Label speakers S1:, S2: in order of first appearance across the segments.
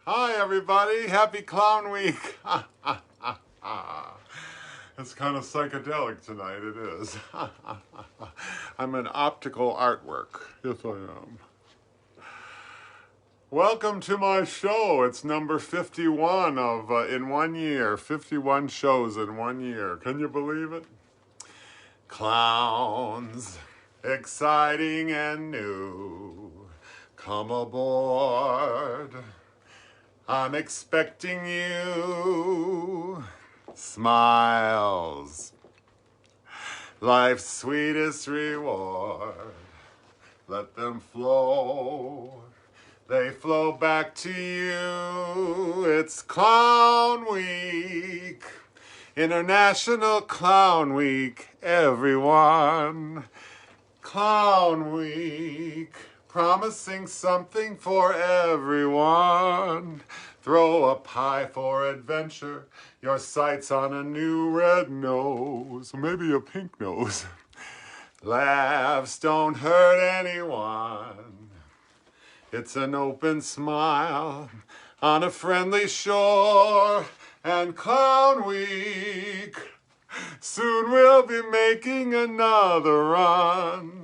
S1: Hi, everybody. Happy Clown Week. It's kind of psychedelic tonight. It is. I'm an optical artwork. Yes, I am. Welcome to my show. It's number 51 of in 1 year. 51 shows in 1 year. Can you believe it? Clowns, exciting and new. Come aboard. I'm expecting you. Smiles, life's sweetest reward. Let them flow. They flow back to you. It's Clown Week. International Clown Week, everyone. Clown Week. Promising something for everyone. Throw a pie for adventure. Your sights on a new red nose. Maybe a pink nose. Laughs don't hurt anyone. It's an open smile on a friendly shore. And Clown Week. Soon we'll be making another run.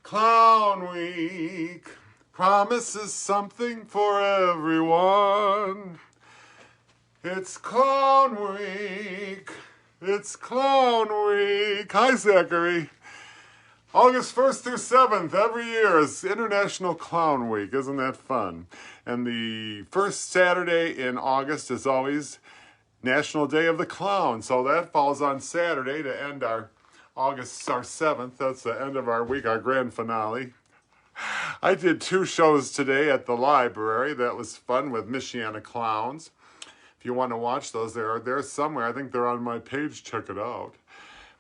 S1: Clown Week promises something for everyone. It's Clown Week. It's Clown Week. Hi, Zachary. August 1st through 7th every year is International Clown Week. Isn't that fun? And the first Saturday in August is always National Day of the Clown. So that falls on Saturday to end our August 7th. That's the end of our week, our grand finale. I did 2 shows today at the library. That was fun with Michiana Clowns. If you want to watch those, they're somewhere. I think they're on my page. Check it out.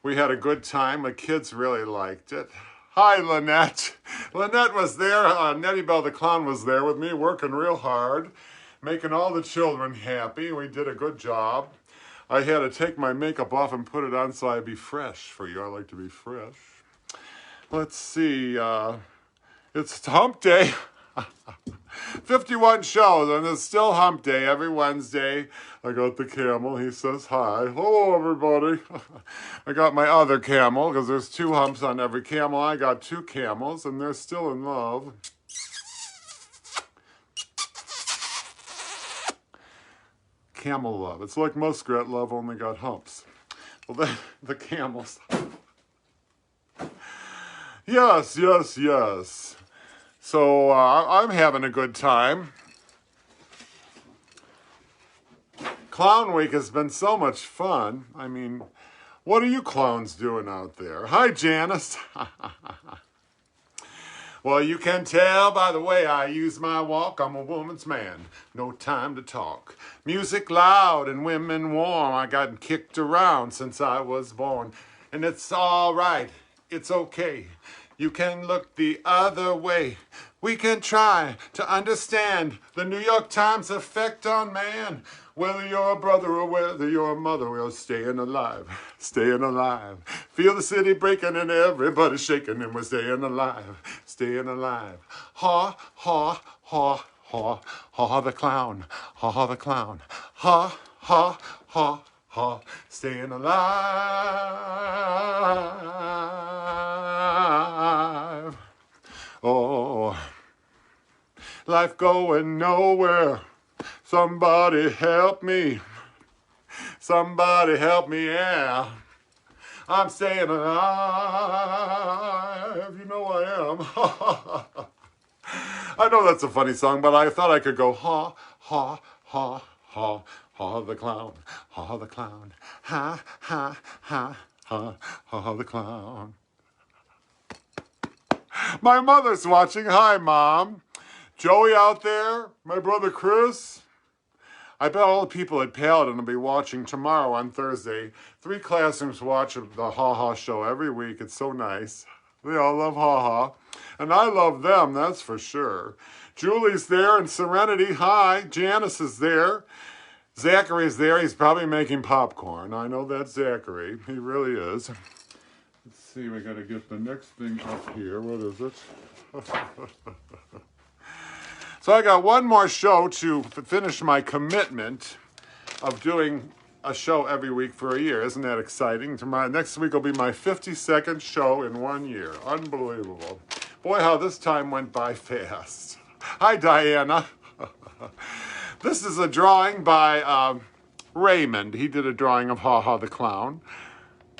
S1: We had a good time. The kids really liked it. Hi, Lynette. Lynette was there. Nettie Bell the Clown was there with me, working real hard, making all the children happy. We did a good job. I had to take my makeup off and put it on so I'd be fresh for you. I like to be fresh. Let's see. It's hump day. 51 shows, and it's still hump day every Wednesday. I got the camel. He says hi. Hello, everybody. I got my other camel, because there's 2 humps on every camel. I got 2 camels, and they're still in love. Camel love. It's like muskrat love, only got humps. Well, the camels. Yes, yes, yes. So I'm having a good time. Clown Week has been so much fun. I mean, what are you clowns doing out there? Hi, Janice. Well, you can tell by the way I use my walk, I'm a woman's man, no time to talk. Music loud and women warm, I got kicked around since I was born. And it's all right, it's okay, you can look the other way. We can try to understand the New York Times effect on man. Whether you're a brother or whether you're a mother, we're staying alive, staying alive. Feel the city breaking and everybody shaking and we're staying alive, staying alive. Haw, haw, haw, haw, haw the clown, haw the clown. Haw, haw, haw, haw, staying alive. Oh, life going nowhere. Somebody help me. Somebody help me, yeah. I'm staying alive. You know I am. I know that's a funny song, but I thought I could go haw, haw, haw, haw, haw the clown, haw the clown, ha, ha, ha, ha, haw the clown. My mother's watching. Hi, Mom. Joey out there, my brother Chris. I bet all the people at Paladin will be watching tomorrow on Thursday. 3 classrooms watch the Haw Haw show every week. It's so nice. They all love Haw Haw. And I love them, that's for sure. Julie's there and Serenity. Hi. Janice is there. Zachary's there. He's probably making popcorn. I know that's Zachary. He really is. Let's see. We got to get the next thing up here. What is it? So I got one more show to finish my commitment of doing a show every week for a year. Isn't that exciting? Next week will be my 52nd show in 1 year. Unbelievable. Boy, how this time went by fast. Hi, Diana. This is a drawing by Raymond. He did a drawing of Haw Haw the Clown.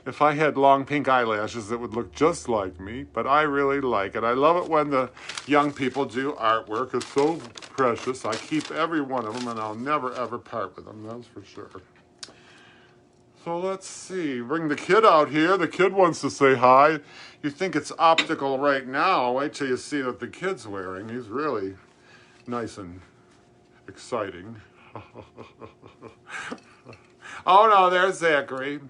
S1: If I had long pink eyelashes, it would look just like me, but I really like it. I love it when the young people do artwork. It's so precious. I keep every one of them, and I'll never, ever part with them, that's for sure. So let's see. Bring the kid out here. The kid wants to say hi. You think it's optical right now. Wait till you see what the kid's wearing. He's really nice and exciting. Oh, no, there's Zachary.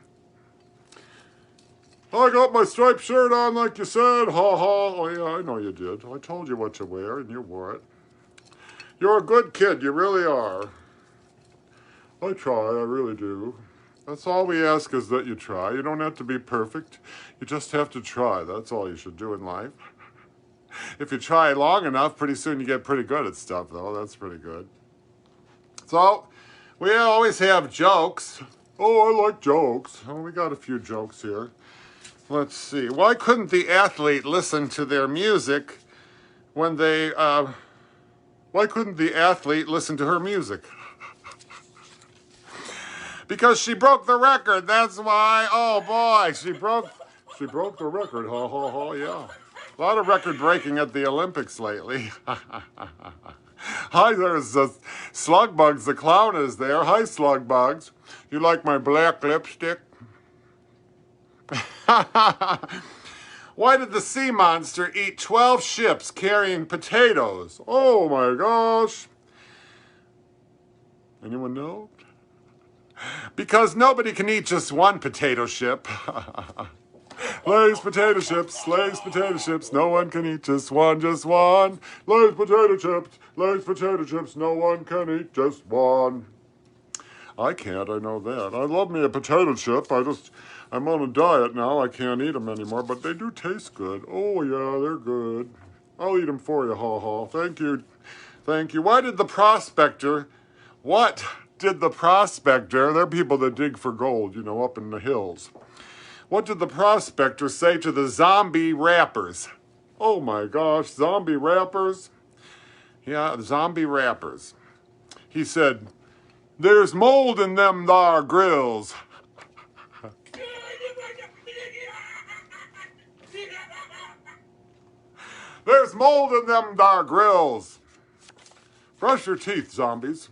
S1: I got my striped shirt on like you said, Haw Haw. Oh, yeah, I know you did. I told you what to wear, and you wore it. You're a good kid, you really are. I try, I really do. That's all we ask is that you try. You don't have to be perfect. You just have to try. That's all you should do in life. If you try long enough, pretty soon you get pretty good at stuff, though. That's pretty good. So, we always have jokes. Oh, I like jokes. Oh, we got a few jokes here. Let's see. Why couldn't the athlete listen to their music when they, why couldn't the athlete listen to her music? Because she broke the record, that's why. Oh boy, she broke the record, Haw Haw Haw, yeah. A lot of record breaking at the Olympics lately. Hi, there's Slugbugs, the clown is there. Hi, Slugbugs. You like my black lipstick? Why did the sea monster eat 12 ships carrying potatoes? Oh my gosh. Anyone know? Because nobody can eat just one potato chip. Lay's potato chips, Lay's potato chips, no one can eat just one, Lay's potato chips, no one can eat just one. I can't, I know that. I love me a potato chip. I'm on a diet now. I can't eat them anymore, but they do taste good. Oh, yeah, they're good. I'll eat them for you, Haw Haw. Thank you. Thank you. What did the prospector, they're people that dig for gold, you know, up in the hills. What did the prospector say to the zombie rappers? Oh, my gosh, zombie rappers? Yeah, zombie rappers. He said, "There's mold in them thar grills." There's mold in them thar grills. Brush your teeth, zombies.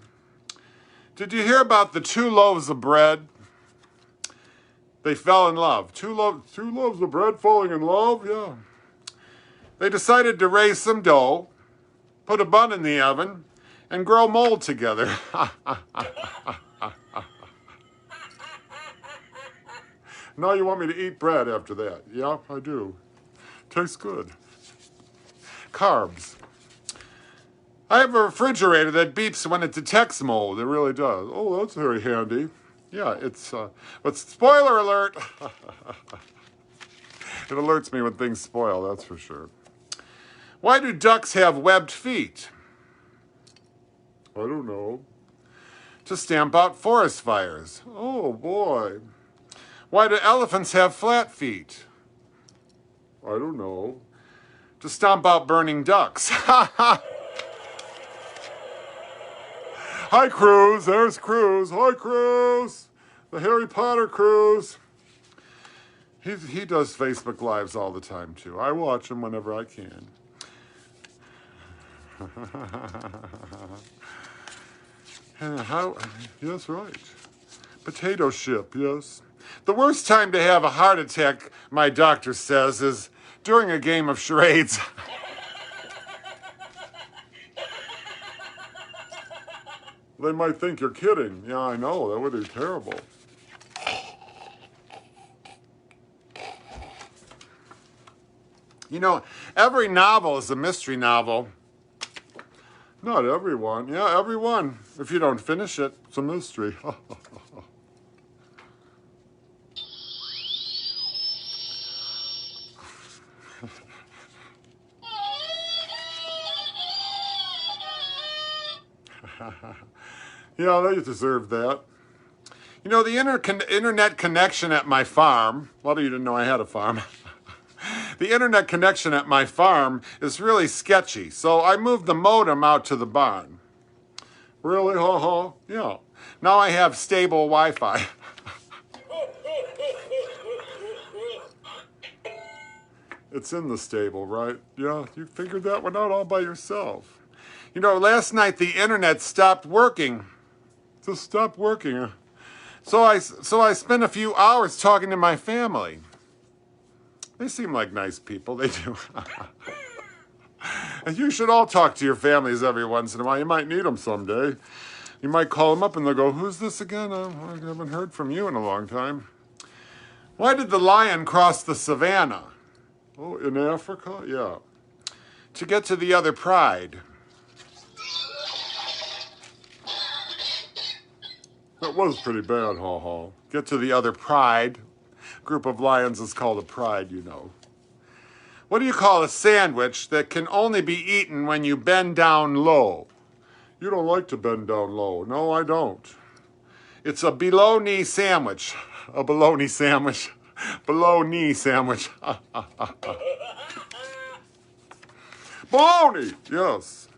S1: Did you hear about the 2 loaves of bread? They fell in love. Two loaves of bread falling in love? Yeah. They decided to raise some dough, put a bun in the oven, and grow mold together. Now you want me to eat bread after that? Yeah, I do. Tastes good. Carbs. I have a refrigerator that beeps when it detects mold. It really does. Oh, that's very handy. Yeah, it's, but spoiler alert. It alerts me when things spoil, that's for sure. Why do ducks have webbed feet? I don't know. To stamp out forest fires. Oh, boy. Why do elephants have flat feet? I don't know. To stomp out burning ducks. Hi, Cruz. There's Cruz. Hi, Cruz. The Harry Potter Cruz. He does Facebook Lives all the time, too. I watch him whenever I can. Yes, right. Potato chip, yes. The worst time to have a heart attack, my doctor says, is during a game of charades. They might think you're kidding. Yeah, I know. That would be terrible. You know, every novel is a mystery novel. Not everyone. Yeah, everyone. If you don't finish it, it's a mystery. Yeah, they deserve that. You know, the internet connection at my farm, a lot of you didn't know I had a farm. The internet connection at my farm is really sketchy, so I moved the modem out to the barn. Really, Haw Haw? Yeah. Now I have stable Wi-Fi. It's in the stable, right? Yeah, you figured that one out all by yourself. You know, last night the internet stopped working. Just stopped working. So I spent a few hours talking to my family. They seem like nice people, they do. And you should all talk to your families every once in a while. You might need them someday. You might call them up and they'll go, who's this again? I haven't heard from you in a long time. Why did the lion cross the savannah? Oh, in Africa? Yeah. To get to the other pride. That was pretty bad, Haw Haw. Get to the other pride. Group of lions is called a pride, you know. What do you call a sandwich that can only be eaten when you bend down low? You don't like to bend down low. No, I don't. It's a below-knee sandwich. A below-knee sandwich. Below-knee sandwich. Baloney! Yes.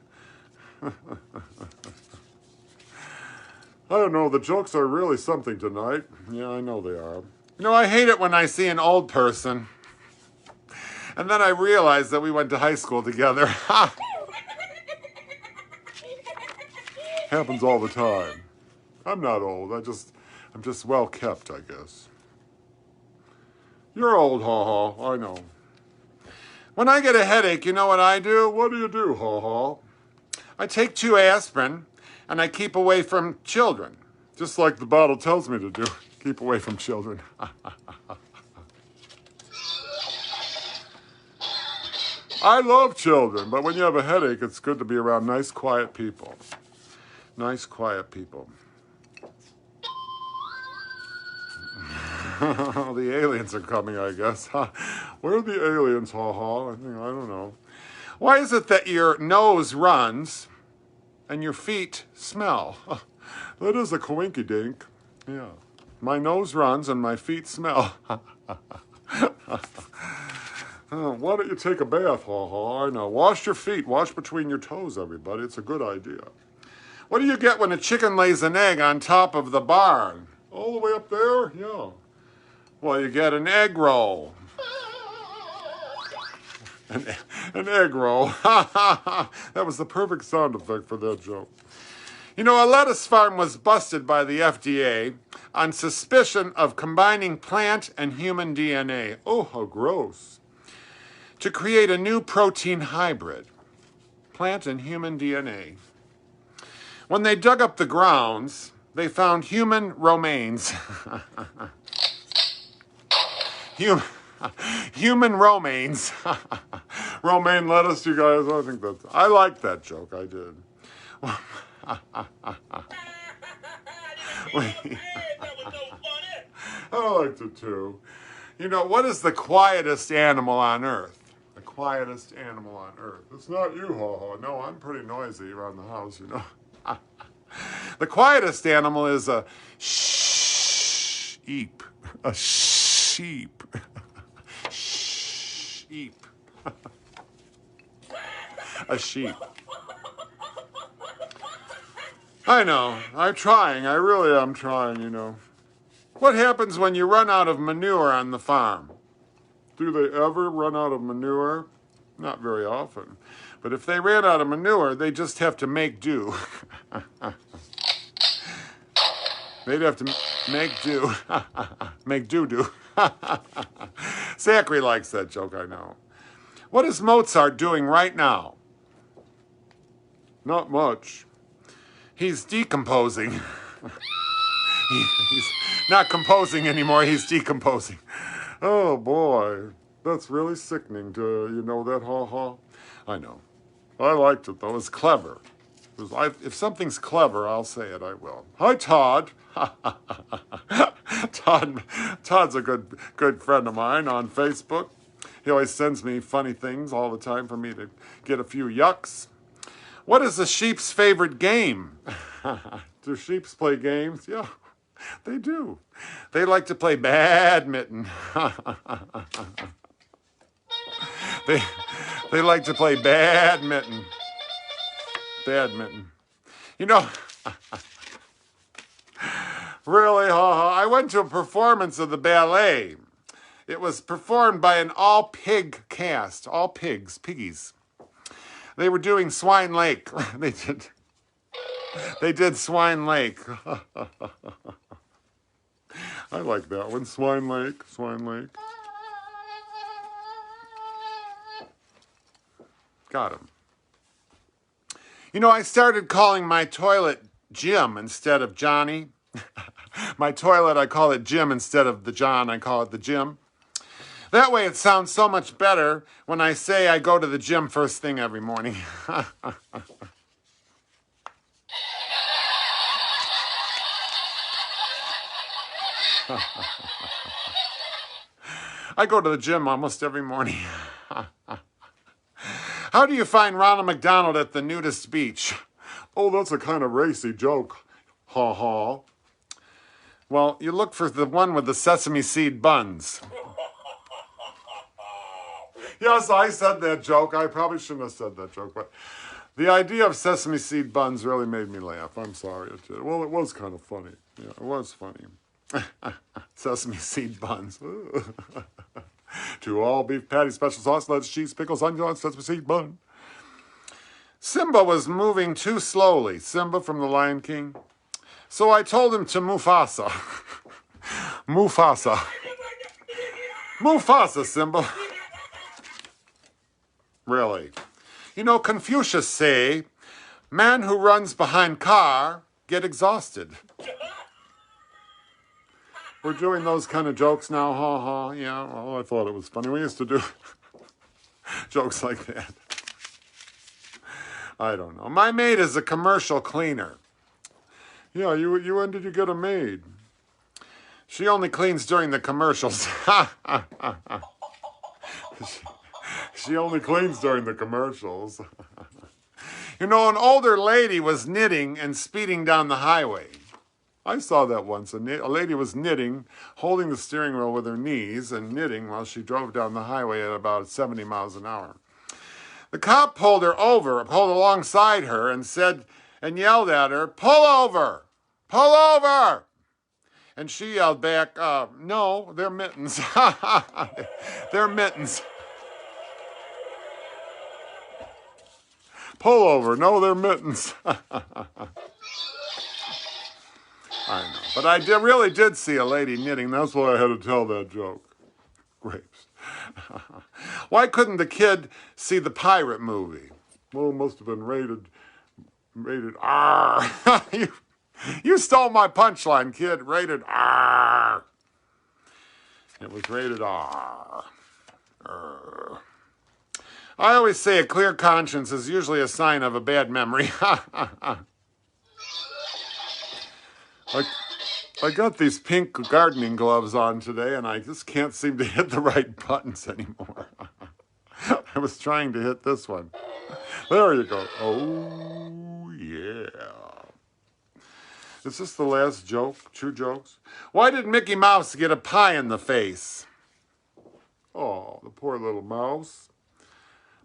S1: I don't know, the jokes are really something tonight. Yeah, I know they are. You know, I hate it when I see an old person. And then I realize that we went to high school together. Happens all the time. I'm not old, I'm just well kept, I guess. You're old, Haw Haw, I know. When I get a headache, you know what I do? What do you do, Haw Haw? I take 2 aspirin and I keep away from children. Just like the bottle tells me to do. Keep away from children. I love children, but when you have a headache, it's good to be around nice, quiet people. Nice, quiet people. The aliens are coming, I guess. Where are the aliens, Haw Haw? I don't know. Why is it that your nose runs and your feet smell? That is a coinkydink. Yeah. My nose runs and my feet smell. Why don't you take a bath, Haw Haw? I know. Wash your feet. Wash between your toes, everybody. It's a good idea. What do you get when a chicken lays an egg on top of the barn? All the way up there? Yeah. Well, you get an egg roll. An egg roll. That was the perfect sound effect for that joke. You know, a lettuce farm was busted by the FDA on suspicion of combining plant and human DNA. Oh, how gross. To create a new protein hybrid. Plant and human DNA. When they dug up the grounds, they found human romaines. Human romaines. Romaine lettuce, you guys. I liked that joke. I did. I liked it too. You know, what is the quietest animal on earth? The quietest animal on earth. It's not you, Haw Haw. No, I'm pretty noisy around the house, you know. The quietest animal is a sheep. A sheep. Sheep. A sheep. I know. I'm trying. I really am trying, you know. What happens when you run out of manure on the farm? Do they ever run out of manure? Not very often. But if they ran out of manure, they just have to make do. They'd have to make do. Make do-do. Zachary likes that joke, I know. What is Mozart doing right now? Not much. He's decomposing. He's not composing anymore, he's decomposing. Oh boy, that's really sickening to, you know that, Haw Haw? I know. I liked it though, it's clever. If something's clever, I'll say it, I will. Hi, Todd. Todd's a good friend of mine on Facebook. He always sends me funny things all the time for me to get a few yucks. What is a sheep's favorite game? Do sheeps play games? Yeah, they do. They like to play badminton. they like to play badminton. Badminton. You know, really, Haw Haw, I went to a performance of the ballet. It was performed by an all-pig cast, all pigs, piggies. They were doing Swine Lake. They did Swine Lake. I like that one, Swine Lake, Swine Lake. Got him. You know, I started calling my toilet Jim instead of Johnny. My toilet, I call it Jim instead of the John, I call it the Jim. That way it sounds so much better when I say I go to the gym first thing every morning. I go to the gym almost every morning. How do you find Ronald McDonald at the nudist beach? Oh, that's a kind of racy joke. Haw Haw. Well, you look for the one with the sesame seed buns. Yes, I said that joke. I probably shouldn't have said that joke, but the idea of sesame seed buns really made me laugh. I'm sorry it did. Well, it was kind of funny. Yeah, it was funny. Sesame seed buns. To all beef patty, special sauce, lettuce, cheese, pickles, onion, sesame seed bun. Simba was moving too slowly. Simba from The Lion King. So I told him to Mufasa. Mufasa. Mufasa, Simba. Really. You know, Confucius say, man who runs behind car get exhausted. We're doing those kind of jokes now, Haw Haw. Yeah, well, I thought it was funny. We used to do jokes like that. I don't know. My maid is a commercial cleaner. Yeah, when did you get a maid? She only cleans during the commercials. She only cleans during the commercials. You know, an older lady was knitting and speeding down the highway. I saw that once. A lady was knitting, holding the steering wheel with her knees and knitting while she drove down the highway at about 70 miles an hour. The cop pulled her over, pulled alongside her and said, and yelled at her, "Pull over! Pull over!" And she yelled back, "No, they're mittens." They're mittens. Pull over. No, they're mittens. I know. But I really did see a lady knitting. That's why I had to tell that joke. Grapes. Why couldn't the kid see the pirate movie? Well, it must have been rated R. You stole my punchline, kid. Rated R. It was rated R. I always say a clear conscience is usually a sign of a bad memory. I got these pink gardening gloves on today, and I just can't seem to hit the right buttons anymore. I was trying to hit this one. There you go. Oh, yeah. Is this the last joke? 2 jokes? Why did Mickey Mouse get a pie in the face? Oh, the poor little mouse.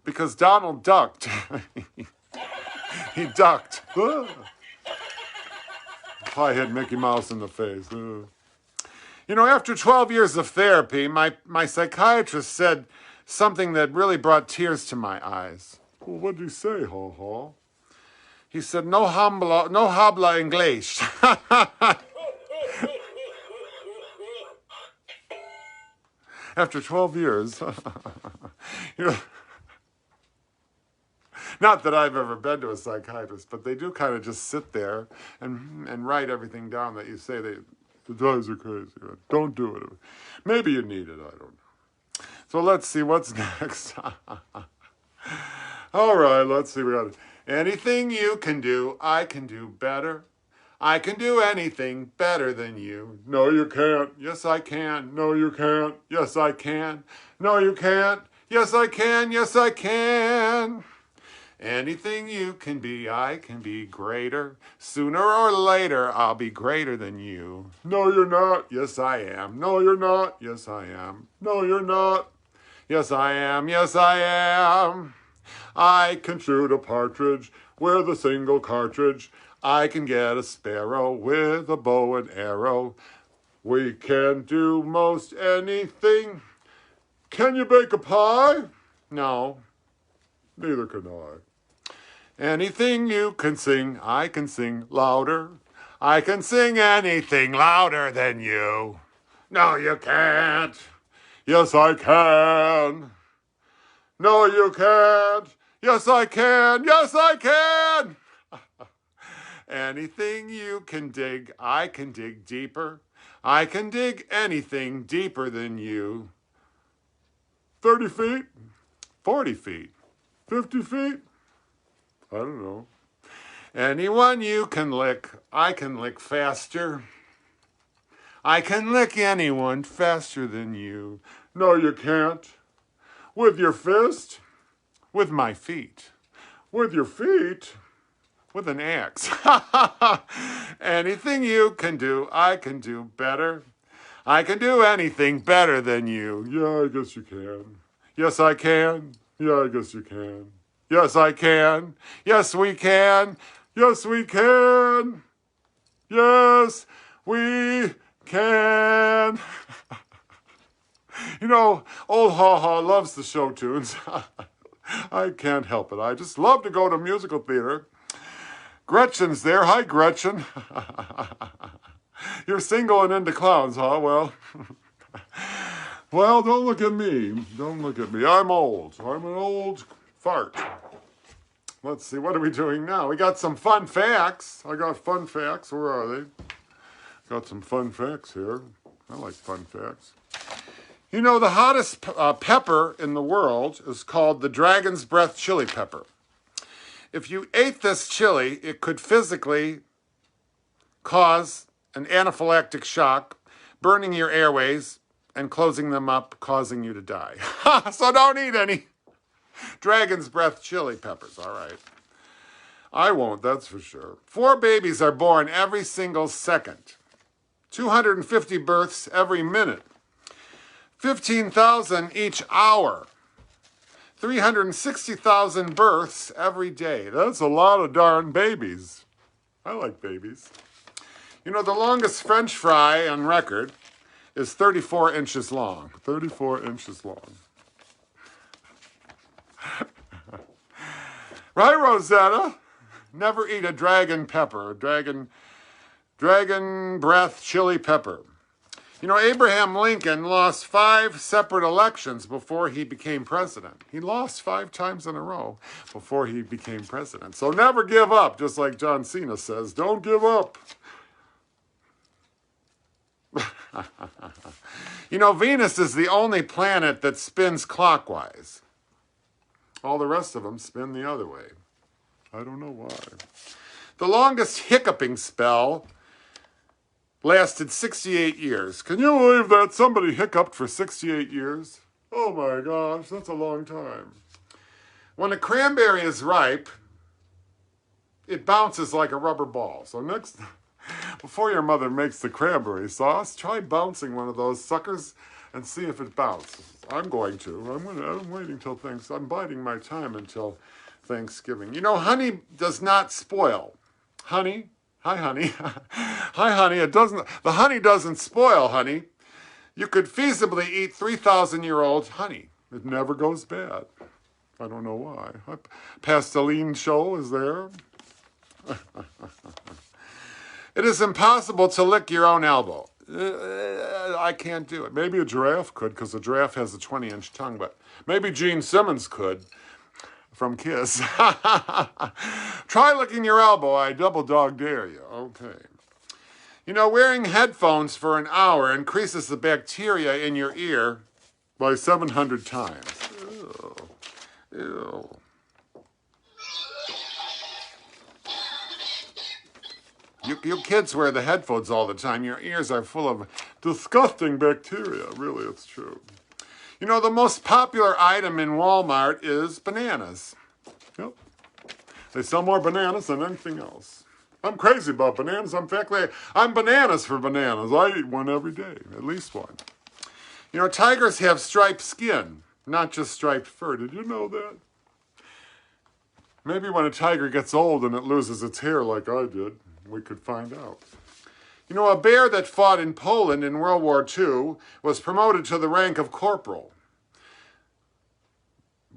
S1: Because Donald ducked. He ducked. Pie hit Mickey Mouse in the face. You know, after 12 years of therapy, my psychiatrist said something that really brought tears to my eyes. Well, what did he say, Haw Haw? He said, no habla English. After 12 years. You know, not that I've ever been to a psychiatrist, but they do kind of just sit there and write everything down that you say. The guys are crazy. Don't do it. Maybe you need it. I don't know. So let's see what's next. All right, let's see. We got it. Anything you can do, I can do better. I can do anything better than you. No, you can't. Yes, I can. No, you can't. Yes, I can. No, you can't. Yes, I can. Yes, I can. Anything you can be, I can be greater. Sooner or later, I'll be greater than you. No, you're not. Yes, I am. No, you're not. Yes, I am. No, you're not. Yes, I am. Yes, I am. I can shoot a partridge with a single cartridge. I can get a sparrow with a bow and arrow. We can do most anything. Can you bake a pie? No, neither can I. Anything you can sing, I can sing louder. I can sing anything louder than you. No, you can't. Yes, I can. No, you can't. Yes, I can. Yes, I can. Anything you can dig, I can dig deeper. I can dig anything deeper than you. 30 feet? 40 feet? 50 feet? I don't know. Anyone you can lick, I can lick faster. I can lick anyone faster than you. No, you can't. With your fist? With my feet. With your feet? With an axe. Anything you can do, I can do better. I can do anything better than you. Yeah, I guess you can. Yes, I can. Yeah, I guess you can. Yes, I can. Yes, we can. Yes, we can. Yes, we can. You know, old Haw Haw loves the show tunes. I can't help it. I just love to go to musical theater. Gretchen's there. Hi, Gretchen. You're single and into clowns, huh? Well, don't look at me. Don't look at me. I'm old. I'm an old fart. Let's see, what are we doing now? We got some fun facts. I got fun facts. Where are they? Got some fun facts here. I like fun facts. You know, the hottest pepper in the world is called the dragon's breath chili pepper. If you ate this chili, it could physically cause an anaphylactic shock, burning your airways and closing them up, causing you to die. So don't eat any dragon's breath chili peppers, all right. I won't, that's for sure. 4 babies are born every single second. 250 births every minute. 15,000 each hour. 360,000 births every day. That's a lot of darn babies. I like babies. You know, the longest French fry on record is 34 inches long. 34 inches long. Right, Rosetta? Never eat a dragon pepper, dragon breath chili pepper. You know, Abraham Lincoln lost 5 separate elections before he became president. He lost 5 times in a row before he became president. So never give up, just like John Cena says. Don't give up. You know, Venus is the only planet that spins clockwise. All the rest of them spin the other way. I don't know why. The longest hiccuping spell lasted 68 years. Can you believe that? Somebody hiccuped for 68 years? Oh my gosh, that's a long time. When a cranberry is ripe, it bounces like a rubber ball. So before your mother makes the cranberry sauce, try bouncing one of those suckers and see if it bounces. I'm going to. I'm waiting till I'm biding my time until Thanksgiving. You know, honey does not spoil. Honey? Hi, honey. Hi, honey. The honey doesn't spoil, honey. You could feasibly eat 3,000-year-old honey. It never goes bad. I don't know why. Pasteline show is there. It is impossible to lick your own elbow. I can't do it. Maybe a giraffe could, because a giraffe has a 20-inch tongue, but maybe Gene Simmons could from Kiss. Try licking your elbow. I double dog dare you. Okay. You know, wearing headphones for an hour increases the bacteria in your ear by 700 times. Ew. Ew. You kids wear the headphones all the time. Your ears are full of disgusting bacteria. Really, it's true. You know, the most popular item in Walmart is bananas. Yep. They sell more bananas than anything else. I'm crazy about bananas. In fact, I'm bananas for bananas. I eat one every day, at least one. You know, tigers have striped skin, not just striped fur. Did you know that? Maybe when a tiger gets old and it loses its hair like I did, we could find out. You know, a bear that fought in Poland in World War II was promoted to the rank of corporal.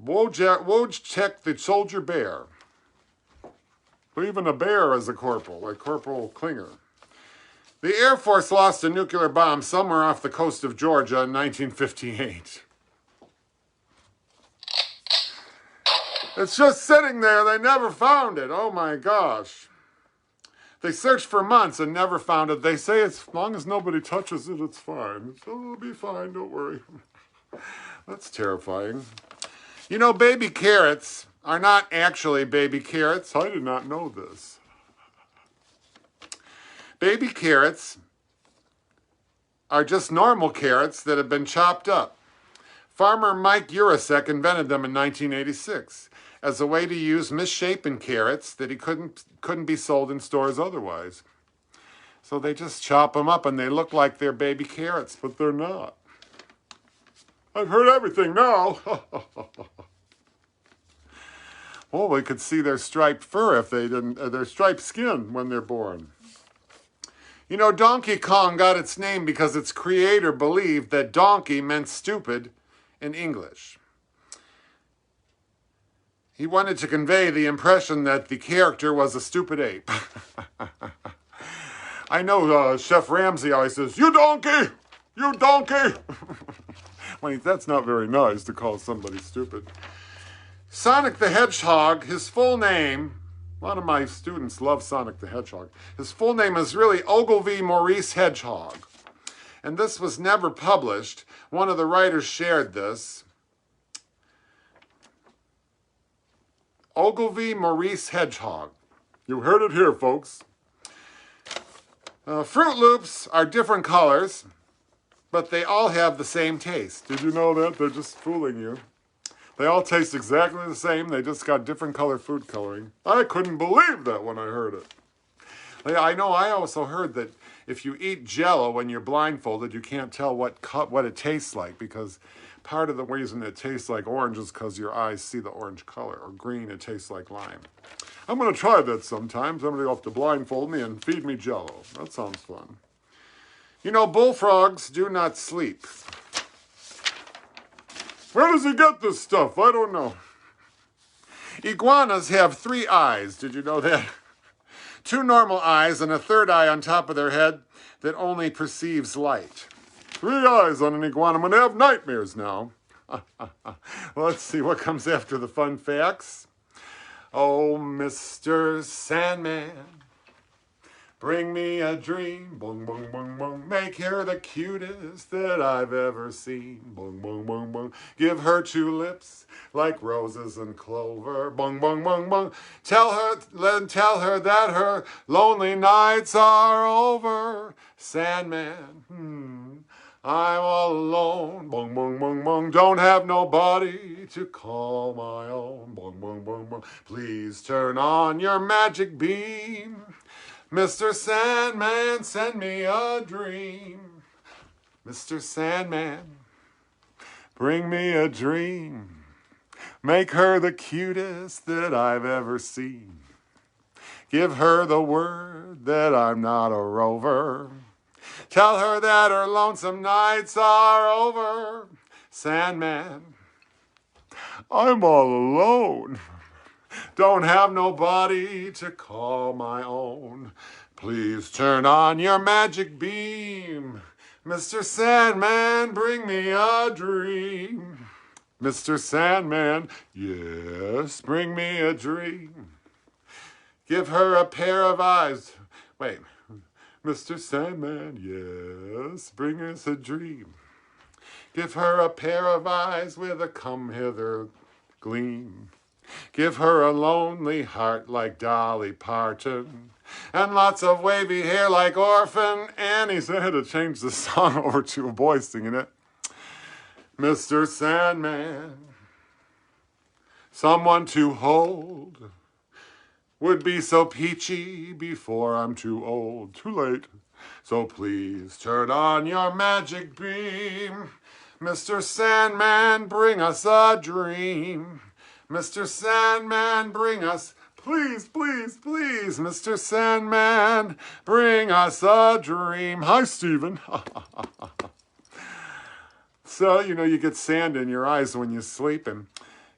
S1: Wojciech the soldier bear. But even a bear is a corporal, like Corporal Klinger. The Air Force lost a nuclear bomb somewhere off the coast of Georgia in 1958. It's just sitting there. They never found it. Oh, my gosh. They searched for months and never found it. They say as long as nobody touches it, it's fine. So it'll be fine. Don't worry. That's terrifying. You know, baby carrots are not actually baby carrots. I did not know this. Baby carrots are just normal carrots that have been chopped up. Farmer Mike Urasek invented them in 1986 as a way to use misshapen carrots that he couldn't be sold in stores otherwise. So they just chop them up and they look like they're baby carrots, but they're not. I've heard everything now. Well, we could see their striped fur if they didn't, their striped skin when they're born. You know, Donkey Kong got its name because its creator believed that donkey meant stupid in English. He wanted to convey the impression that the character was a stupid ape. I know Chef Ramsay always says, "You donkey! You donkey!" That's not very nice to call somebody stupid. Sonic the Hedgehog, his full name, a lot of my students love Sonic the Hedgehog. His full name is really Ogilvy Maurice Hedgehog. And this was never published. One of the writers shared this. Ogilvy Maurice Hedgehog. You heard it here, folks. Fruit Loops are different colors, but they all have the same taste. Did you know that? They're just fooling you. They all taste exactly the same. They just got different color food coloring. I couldn't believe that when I heard it. I know I also heard that if you eat Jell-O when you're blindfolded, you can't tell what it tastes like, because part of the reason it tastes like orange is because your eyes see the orange color, or green, it tastes like lime. I'm going to try that sometime. Somebody will have to blindfold me and feed me Jell-O. That sounds fun. You know, bullfrogs do not sleep. Where does he get this stuff? I don't know. Iguanas have 3 eyes. Did you know that? 2 normal eyes and a 3rd eye on top of their head that only perceives light. 3 eyes on an iguana. I'm going to have nightmares now. Let's see what comes after the fun facts. Oh, Mr. Sandman, bring me a dream, bong, bong, bong, bong. Make her the cutest that I've ever seen, bong, bong, bong, bong. Give her 2 lips like roses and clover, bong, bong, bong, bong. Tell her that her lonely nights are over, Sandman, I'm all alone, bong, bong, bong, bong. Don't have nobody to call my own, bong, bong, bong, bong. Please turn on your magic beam, Mr. Sandman, send me a dream. Mr. Sandman, bring me a dream. Make her the cutest that I've ever seen. Give her the word that I'm not a rover. Tell her that her lonesome nights are over. Sandman, I'm all alone. Don't have nobody to call my own. Please turn on your magic beam. Mr. Sandman, bring me a dream. Mr. Sandman, yes, bring me a dream. Give her a pair of eyes. Wait, Mr. Sandman, yes, bring us a dream. Give her a pair of eyes with a come hither gleam. Give her a lonely heart like Dolly Parton, and lots of wavy hair like Orphan Annie. So I had to change the song over to a boy singing it. Mr. Sandman, someone to hold, would be so peachy before I'm too old, too late. So please turn on your magic beam. Mr. Sandman, bring us a dream. Mr. Sandman, bring us, please, please, please, Mr. Sandman, bring us a dream. Hi, Stephen. So, you know, you get sand in your eyes when you sleep, and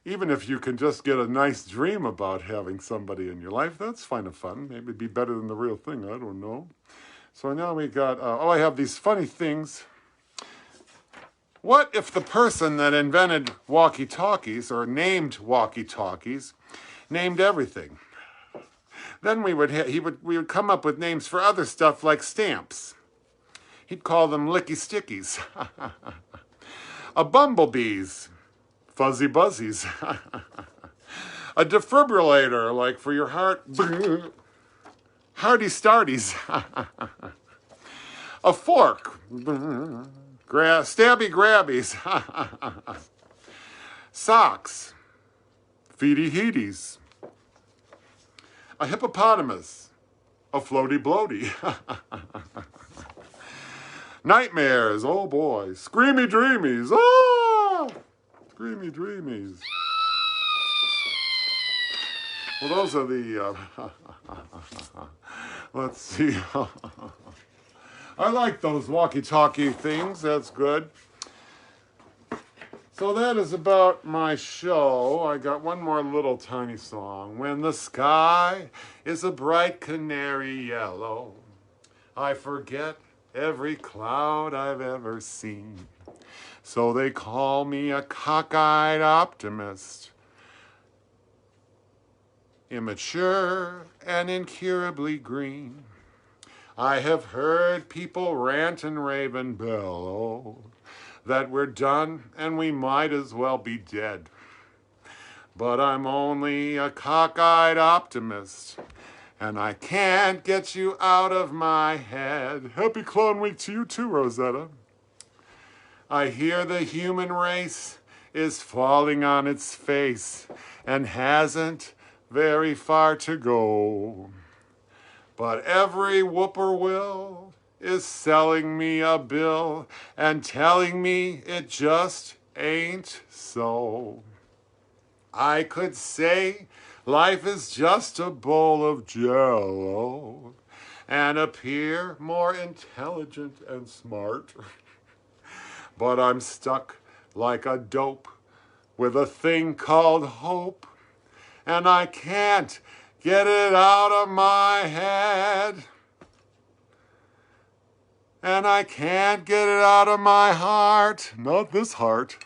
S1: even if you can just get a nice dream about having somebody in your life, that's kind of fun. Maybe it'd be better than the real thing. I don't know. So now we got, I have these funny things. What if the person that invented walkie-talkies, or named walkie-talkies, named everything? Then we would come up with names for other stuff like stamps. He'd call them licky stickies. A bumblebees, fuzzy buzzies. A defibrillator, like for your heart, hearty starties. A fork, stabby grabbies. Socks, feety heaties. A hippopotamus, a floaty bloaty. Nightmares, oh boy. Screamy dreamies, oh! Screamy dreamies. Well, those are the, let's see. I like those walkie-talkie things, that's good. So that is about my show. I got one more little tiny song. When the sky is a bright canary yellow, I forget every cloud I've ever seen. So they call me a cockeyed optimist, immature and incurably green. I have heard people rant and rave and bellow that we're done and we might as well be dead. But I'm only a cockeyed optimist, and I can't get you out of my head. Happy Clown Week to you too, Rosetta. I hear the human race is falling on its face and hasn't very far to go. But every whippoorwill is selling me a bill and telling me it just ain't so. I could say life is just a bowl of jello and appear more intelligent and smart. But I'm stuck like a dope with a thing called hope, and I can't get it out of my head. And I can't get it out of my heart. Not this heart.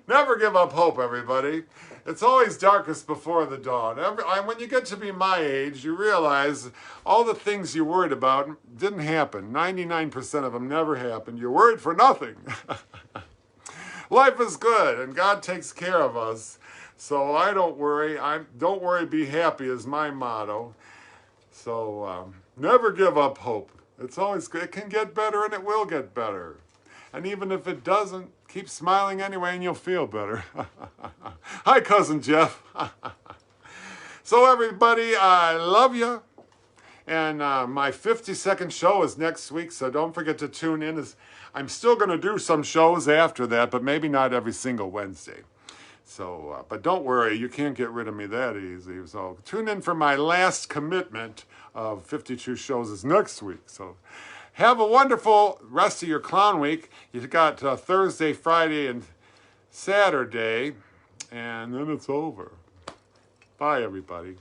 S1: Never give up hope, everybody. It's always darkest before the dawn. When you get to be my age, you realize all the things you worried about didn't happen. 99% of them never happened. You're worried for nothing. Life is good, and God takes care of us. So I don't worry. Don't worry, be happy is my motto. So never give up hope. It's always good. It can get better, and it will get better. And even if it doesn't, keep smiling anyway, and you'll feel better. Hi, Cousin Jeff. So everybody, I love you. And my 52nd show is next week, so don't forget to tune in. I'm still going to do some shows after that, but maybe not every single Wednesday. So, but don't worry, you can't get rid of me that easy. So tune in for my last commitment of 52 shows is next week. So have a wonderful rest of your clown week. You've got Thursday, Friday, and Saturday, and then it's over. Bye, everybody.